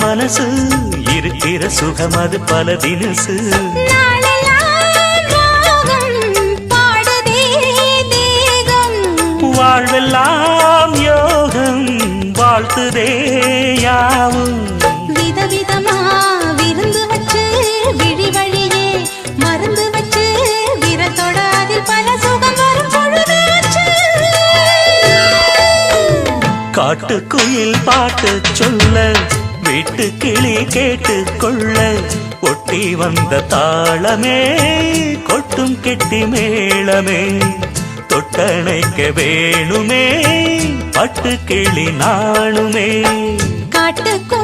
மனசு இருக்கிற சுகம் அது பல தினசு வாழ்வெல்லாம் யோகம் வாழ்த்துதே யாவும் விதவிதமா விருந்து வச்சு விழி வழியே மருந்து வச்சு விரத்தோட அதில் பல சுகம் வரும் பொழுதாச்சு காட்டுக்குயில் பாட்டு சொல்ல வீட்டு கிளி கேட்டு கொள்ள ஒட்டி வந்த தாளமே கொட்டும் கெட்டி மேளமே தொட்டணைக்க வேணுமே பட்டு கிளி நாணுமே காட்டுக்கு